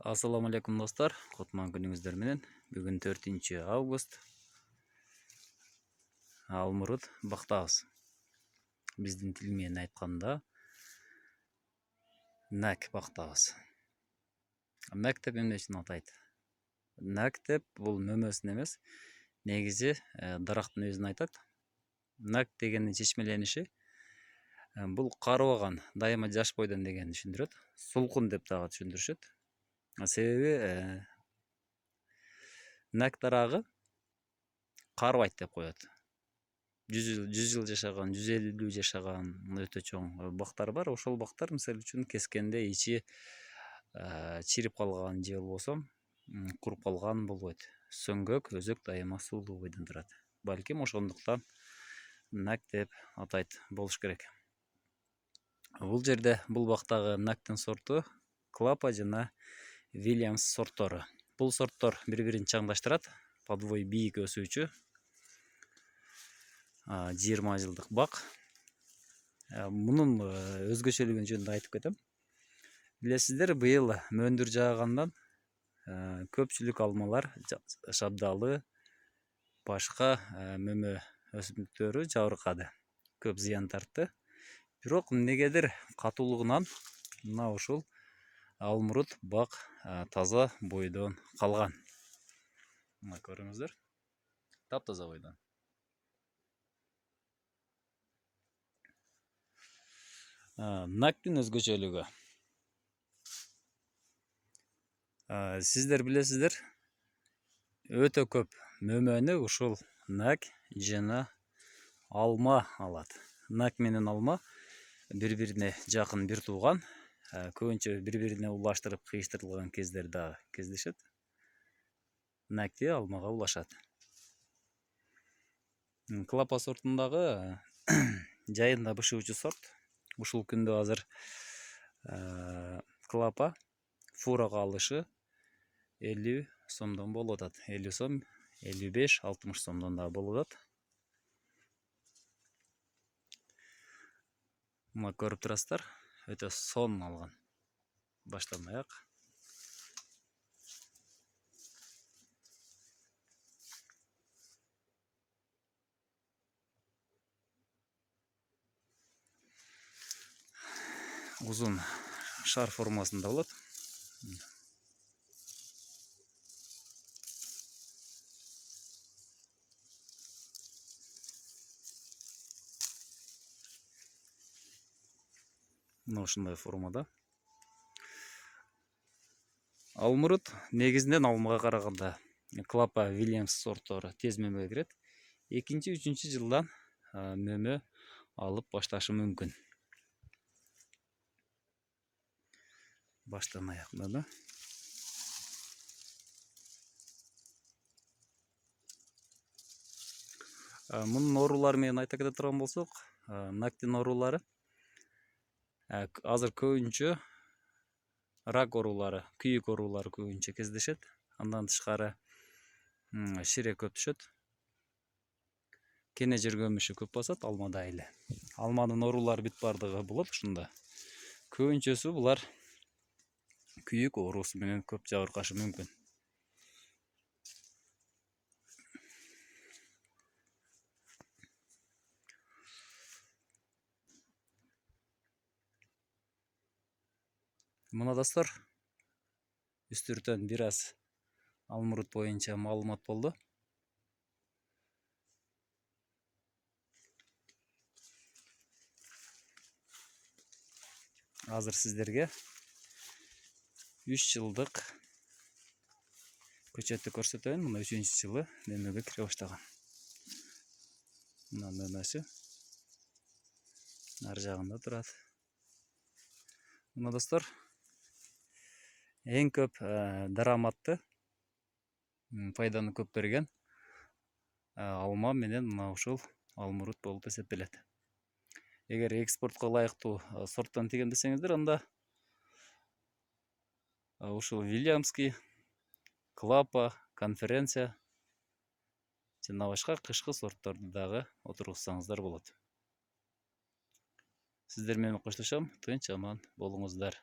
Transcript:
Assalamu alaikum dostlar. Kutman günüңүздөр менен. Бүгүн 4 август. Алмұрут бактабыз. Биздин тил менен айтканда нәк бактабыз. Нәк деп эмне үчүн атайт? Нәк деп бул мөмөсүн эмес, негизи дарактын өзүн айтат. Нәк дегендин чечмелениши бул карыбаган, дайыма жаш бойдон дегенди түшүндүрөт. Сулкун деп дагы түшүндүрүшөт. Себеби нәк дарагы карыбайт деп коет. 100 жыл жашаган, 150 жашаган өтө чоң бактар бар. Ошол бактар мисалы үчүн кескенде ичи чирип калган же болбосо куруп калган болбойт. Сөңгөк, өзөк дайыма сулуу бойдон турат. Балким ошондуктан нәк деп атайт болуш керек. Бул жерде бул бактагы нәктин сорту Клапа жана Вильямс сорттору. Бул сорттор бири-бирин чаңдаштырат. Подвой бийик өсүүчү. 20 жылдык бак. Мунун өзгөчөлүгүн жөнүндө айтып кетем. Билесиздер, быйыл мөндүр жаагандан көпчүлүк алмалар, шабдалы, башка мөмө өсүмдүктөрү жабыркады. Көп зыян тартты. Бирок эмнегедир катуулугунан мына ушул алмұрут бак таза бойдон калган. Мына көрүңүздөр. Таптаза бойдон. Нәктин өзгөчөлүгү. Сиздер билесиздер, өтө көп мөмөнү ушул нәк жана алма алат. Нәк менен алма бири-бирине жакын бир тууган. Көбүнчө бири-бирине улаштырып кыйыштырылган кездер дагы кездешет. Нәкти алмага улашат. Клапа сортундагы жайында бышуучу сорт. Ушул күндө азыр Клапа фурага алышы 50 сомдон болуп атат. 50 сом, 55-60 сомдон да болуп атат. Мына көрүп турасыздар, өтө сон алган. Баштан аяк. Узун шар формасында болот. Мына ушундай формада. Алмұрут негизинен алмага караганда Клапа Вильямс сорттору тез мөмөгө кирет. 2-3 жылдан мөмө алып башташы мүмкүн. Баштан аяк мөмө. Мунун оорулары менен айта кете турган болсок, нәктин оорулары азыр көбүнчө рак оорулары, күйүк оорулары көбүнчө кездешет. Андан тышкары шире көп түшөт. Кене жер көмүшү көп басат алмада эле. Алманын оорулары бүт бардыгы болот ушунда. Көбүнчөсү булар күйүк оорусу менен көп жабыркашы мүмкүн. Мына достор, үстүртөн бир аз алмұрут боюнча маалымат болду. Азыр сиздерге 3 жылдык көчөттү көрсөтөйүн. Мына 3-жылы мөмөгө кире баштаган. Мына мөмөсү ар жагында турат. Мына достор, эң көп дараматты, пайданы көп берген алма менен мына ушул алмұрут болуп эсептелет. Эгер экспортко ылайыктуу сорттон тиген десеңиздер, анда ушул Вильямский, Клапа, Конференция жана башка кышкы сортторду дагы отургузсаңыздар болот. Сиздер менен коштошом. Тынч аман болуңуздар.